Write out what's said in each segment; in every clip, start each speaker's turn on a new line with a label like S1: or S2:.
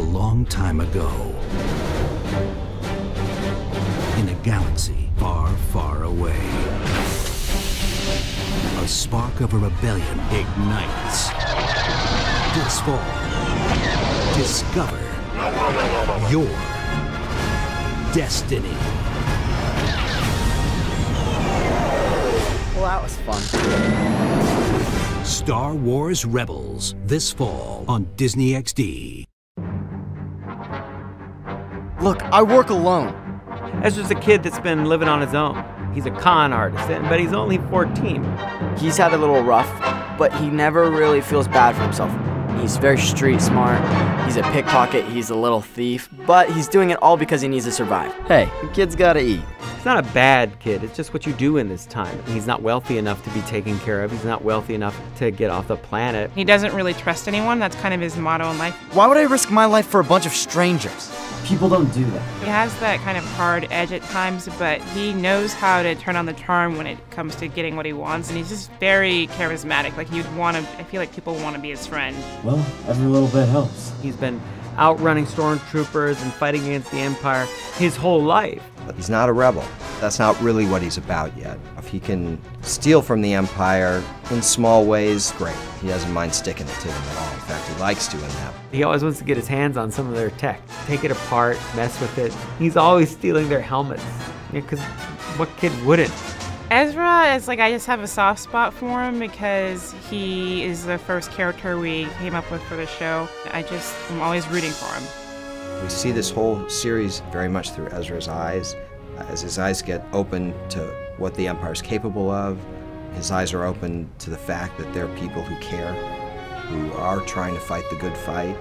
S1: long time ago, in a galaxy far, far away, a spark of a rebellion ignites. This fall, discover your destiny.
S2: Well, that was fun.
S1: Star Wars Rebels, this fall on Disney XD.
S2: Look, I work alone.
S3: Ezra's a kid that's been living on his own. He's a con artist, but he's only 14.
S2: He's had a little rough, but he never really feels bad for himself. He's very street smart, he's a pickpocket, he's a little thief, but he's doing it all because he needs to survive. Hey, the kid's gotta eat.
S3: He's not a bad kid, it's just what you do in this time. He's not wealthy enough to be taken care of, he's not wealthy enough to get off the planet.
S4: He doesn't really trust anyone, that's kind of his motto in life.
S2: Why would I risk my life for a bunch of strangers? People don't do that.
S4: He has that kind of hard edge at times, but he knows how to turn on the charm when it comes to getting what he wants, and he's just very charismatic. Like, I feel like people want to be his friend.
S5: Well, every little bit helps.
S3: He's been outrunning stormtroopers and fighting against the Empire his whole life.
S6: But he's not a rebel. That's not really what he's about yet. If he can steal from the Empire in small ways, great. He doesn't mind sticking it to them at all. In fact, he likes doing that.
S3: He always wants to get his hands on some of their tech, take it apart, mess with it. He's always stealing their helmets, because what kid wouldn't?
S4: Ezra is like, I just have a soft spot for him because he is the first character we came up with for the show. I'm always rooting for him.
S6: We see this whole series very much through Ezra's eyes. As his eyes get open to what the Empire is capable of, his eyes are open to the fact that there are people who care, who are trying to fight the good fight,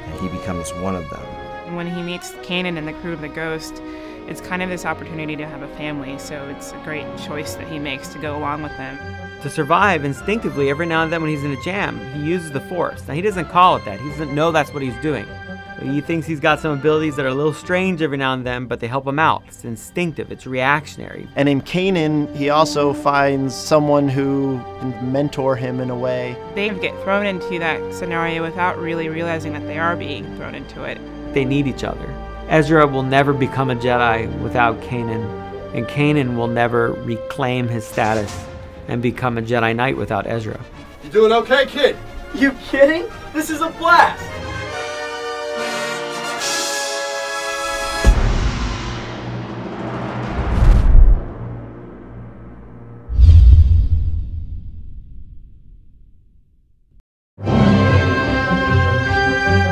S6: and he becomes one of them.
S4: When he meets Kanan and the crew of the Ghost, it's kind of this opportunity to have a family, so it's a great choice that he makes to go along with them.
S3: To survive instinctively, every now and then when he's in a jam, he uses the Force. Now, he doesn't call it that. He doesn't know that's what he's doing. He thinks he's got some abilities that are a little strange every now and then, but they help him out. It's instinctive, it's reactionary.
S5: And in Kanan, he also finds someone who can mentor him in a way.
S4: They get thrown into that scenario without really realizing that they are being thrown into it.
S3: They need each other. Ezra will never become a Jedi without Kanan, and Kanan will never reclaim his status and become a Jedi Knight without Ezra.
S7: You doing okay, kid?
S2: You kidding? This is a blast!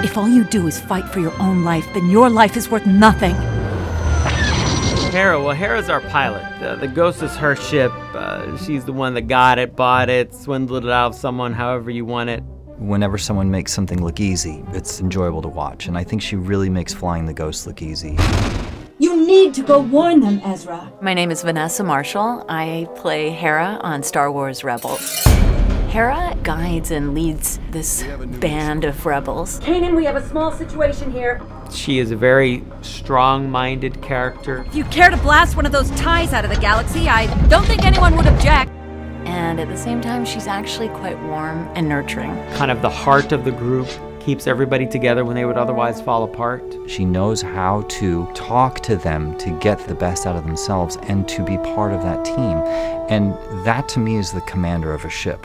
S8: If all you do is fight for your own life, then your life is worth nothing.
S3: Hera's our pilot. The Ghost is her ship. She's the one that got it, bought it, swindled it out of someone however you want it.
S9: Whenever someone makes something look easy, it's enjoyable to watch, and I think she really makes flying the Ghost look easy.
S8: You need to go warn them, Ezra.
S10: My name is Vanessa Marshall. I play Hera on Star Wars Rebels. Hera guides and leads this band of rebels.
S8: Kanan, we have a small situation here.
S3: She is a very strong-minded character.
S8: If you care to blast one of those ties out of the galaxy, I don't think anyone would object.
S10: And at the same time, she's actually quite warm and nurturing.
S3: Kind of the heart of the group, keeps everybody together when they would otherwise fall apart.
S9: She knows how to talk to them to get the best out of themselves and to be part of that team. And that, to me, is the commander of a ship.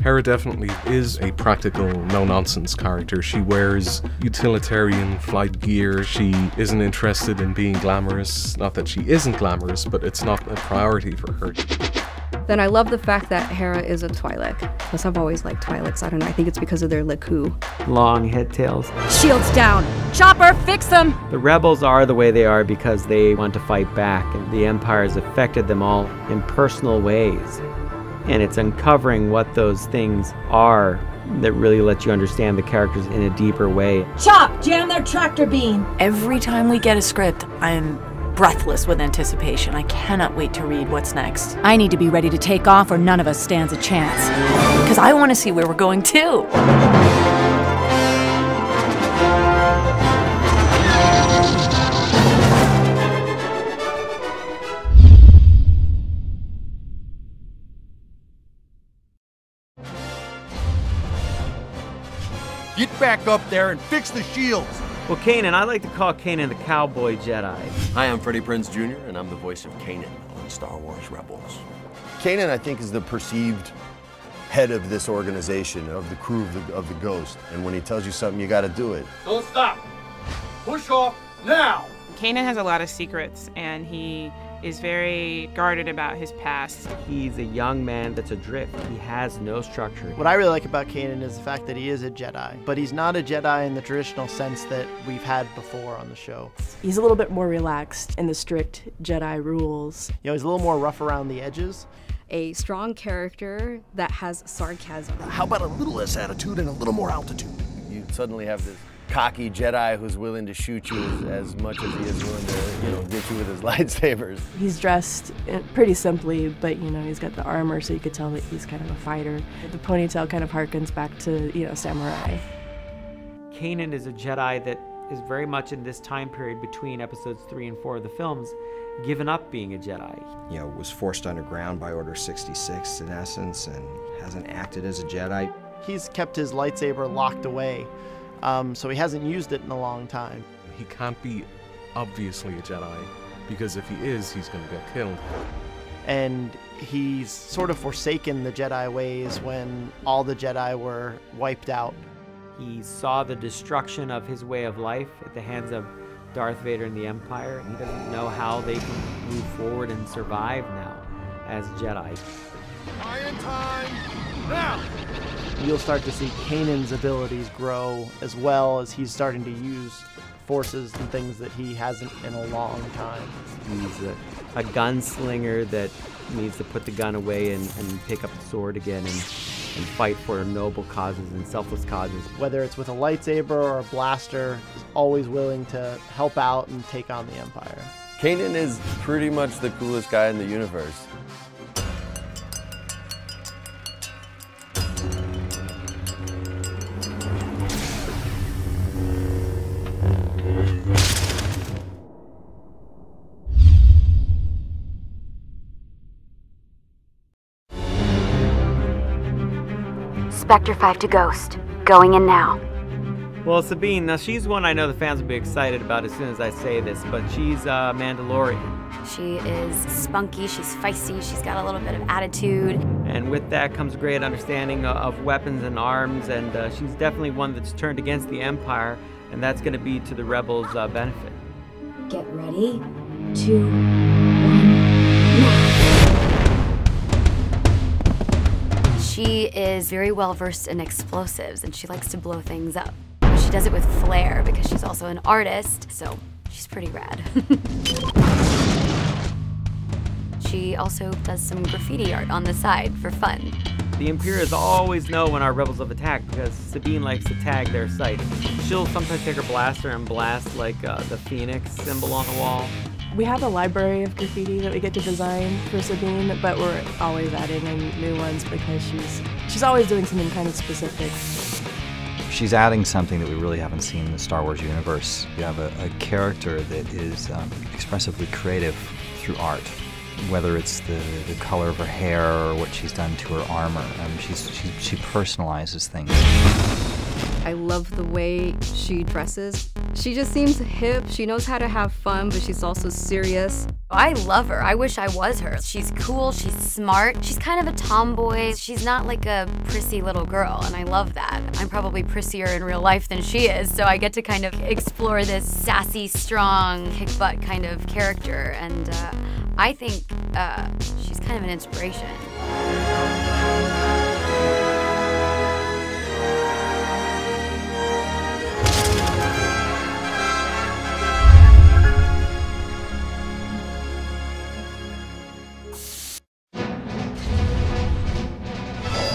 S7: Hera definitely is a practical, no-nonsense character. She wears utilitarian flight gear. She isn't interested in being glamorous. Not that she isn't glamorous, but it's not a priority for her.
S11: Then I love the fact that Hera is a Twi'lek, because I've always liked Twi'leks. I don't know, I think it's because of their Leku.
S3: Long head tails.
S8: Shields down. Chopper, fix them!
S3: The rebels are the way they are because they want to fight back, and the Empire has affected them all in personal ways. And it's uncovering what those things are that really lets you understand the characters in a deeper way.
S8: Chop! Jam their tractor beam!
S10: Every time we get a script, I'm breathless with anticipation. I cannot wait to read what's next.
S8: I need to be ready to take off or none of us stands a chance.
S10: Because I want to see where we're going too.
S12: Get back up there and fix the shields.
S3: Well, Kanan, I like to call Kanan the Cowboy Jedi.
S13: Hi, I'm Freddie Prinze Jr., and I'm the voice of Kanan on Star Wars Rebels.
S14: Kanan, I think, is the perceived head of this organization, of the crew of the Ghost. And when he tells you something, you got to do it.
S12: Don't stop. Push off now.
S4: Kanan has a lot of secrets, and he is very guarded about his past.
S3: He's a young man that's adrift. He has no structure.
S5: What I really like about Kanan is the fact that he is a Jedi, but he's not a Jedi in the traditional sense that we've had before on the show.
S15: He's a little bit more relaxed in the strict Jedi rules.
S5: You know, he's a little more rough around the edges.
S11: A strong character that has sarcasm.
S12: How about a little less attitude and a little more altitude?
S14: You suddenly have this cocky Jedi who's willing to shoot you as much as he is willing to, get you with his lightsabers.
S15: He's dressed pretty simply, but he's got the armor, so you could tell that he's kind of a fighter. The ponytail kind of harkens back to, samurai.
S3: Kanan is a Jedi that is very much in this time period between episodes 3 and 4 of the films, given up being a Jedi.
S6: Was forced underground by Order 66 in essence, and hasn't acted as a Jedi.
S5: He's kept his lightsaber locked away. So he hasn't used it in a long time.
S7: He can't be obviously a Jedi, because if he is, he's going to get killed.
S5: And he's sort of forsaken the Jedi ways when all the Jedi were wiped out.
S3: He saw the destruction of his way of life at the hands of Darth Vader and the Empire, and he doesn't know how they can move forward and survive now as Jedi.
S12: Iron time, now!
S5: You'll start to see Kanan's abilities grow as well as he's starting to use forces and things that he hasn't in a long time.
S3: He's a gunslinger that needs to put the gun away and pick up the sword again and fight for noble causes and selfless causes.
S5: Whether it's with a lightsaber or a blaster, he's always willing to help out and take on the Empire.
S14: Kanan is pretty much the coolest guy in the universe.
S16: Spectre 5 to Ghost. Going in now.
S3: Well, Sabine, now she's one I know the fans will be excited about as soon as I say this, but she's a Mandalorian.
S16: She is spunky, she's feisty, she's got a little bit of attitude.
S3: And with that comes a great understanding of weapons and arms, and she's definitely one that's turned against the Empire, and that's going to be to the Rebels' benefit.
S16: Get ready. 2, 1, now. She is very well versed in explosives, and she likes to blow things up. But she does it with flair because she's also an artist, so she's pretty rad. She also does some graffiti art on the side for fun.
S3: The Imperials always know when our rebels have attacked because Sabine likes to tag their site. She'll sometimes take her blaster and blast like the Phoenix symbol on the wall.
S15: We have a library of graffiti that we get to design for Sabine, but we're always adding in new ones because she's always doing something kind of specific.
S9: She's adding something that we really haven't seen in the Star Wars universe. You have a character that is expressively creative through art. Whether it's the color of her hair or what she's done to her armor, she personalizes things.
S11: I love the way she dresses. She just seems hip. She knows how to have fun, but she's also serious.
S16: I love her. I wish I was her. She's cool, she's smart, she's kind of a tomboy. She's not like a prissy little girl, and I love that. I'm probably prissier in real life than she is, so I get to kind of explore this sassy, strong, kick-butt kind of character, and I think she's kind of an inspiration.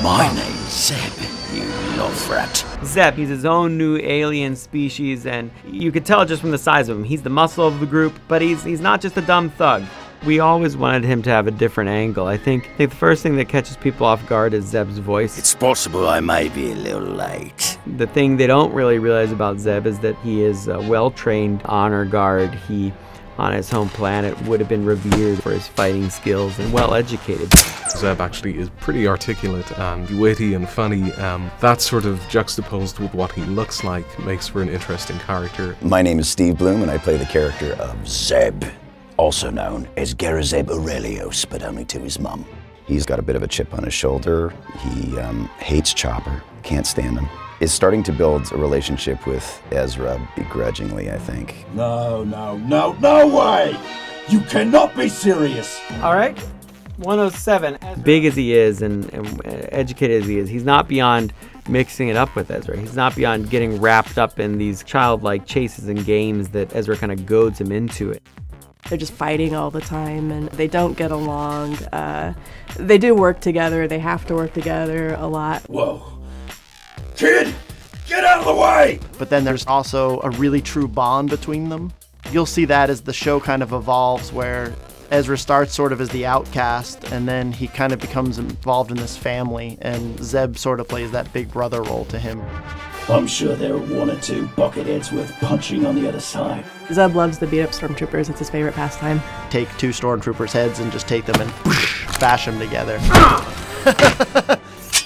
S12: My name's Zeb, you love rat.
S3: Zeb, he's his own new alien species, and you could tell just from the size of him. He's the muscle of the group, but he's not just a dumb thug. We always wanted him to have a different angle. I think the first thing that catches people off guard is Zeb's voice.
S12: It's possible I may be a little late.
S3: The thing they don't really realize about Zeb is that he is a well-trained honor guard. He on his home planet would have been revered for his fighting skills and well-educated.
S7: Zeb actually is pretty articulate and witty and funny. That sort of juxtaposed with what he looks like makes for an interesting character.
S12: My name is Steve Bloom, and I play the character of Zeb, also known as Garazeb Aurelios, but only to his mum. He's got a bit of a chip on his shoulder. He hates Chopper, can't stand him. Is starting to build a relationship with Ezra begrudgingly, I think. No way! You cannot be serious!
S3: All right, 107. Big as he is and educated as he is, he's not beyond mixing it up with Ezra. He's not beyond getting wrapped up in these childlike chases and games that Ezra kind of goads him into it.
S15: They're just fighting all the time, and they don't get along. They do work together. They have to work together a lot.
S12: Whoa. Kid, get out of the way!
S5: But then there's also a really true bond between them. You'll see that as the show kind of evolves, where Ezra starts sort of as the outcast, and then he kind of becomes involved in this family, and Zeb sort of plays that big brother role to him.
S12: I'm sure there are one or two bucketheads worth punching on the other side.
S15: Zeb loves to beat up stormtroopers. It's his favorite pastime.
S5: Take 2 stormtroopers' heads and just take them and bash them together.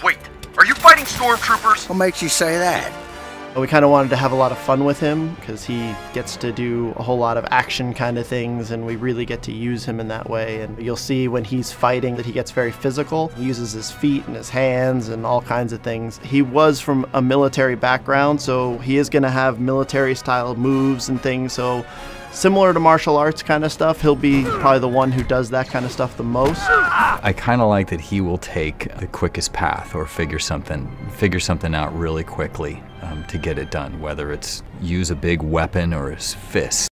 S17: Wait, are you fighting stormtroopers?
S12: What makes you say that?
S5: We kind of wanted to have a lot of fun with him because he gets to do a whole lot of action kind of things, and we really get to use him in that way. And you'll see when he's fighting that he gets very physical. He uses his feet and his hands and all kinds of things. He was from a military background, so he is going to have military style moves and things. So similar to martial arts kind of stuff, he'll be probably the one who does that kind of stuff the most.
S9: I kind of like that he will take the quickest path or figure something out really quickly to get it done, whether it's use a big weapon or his fist.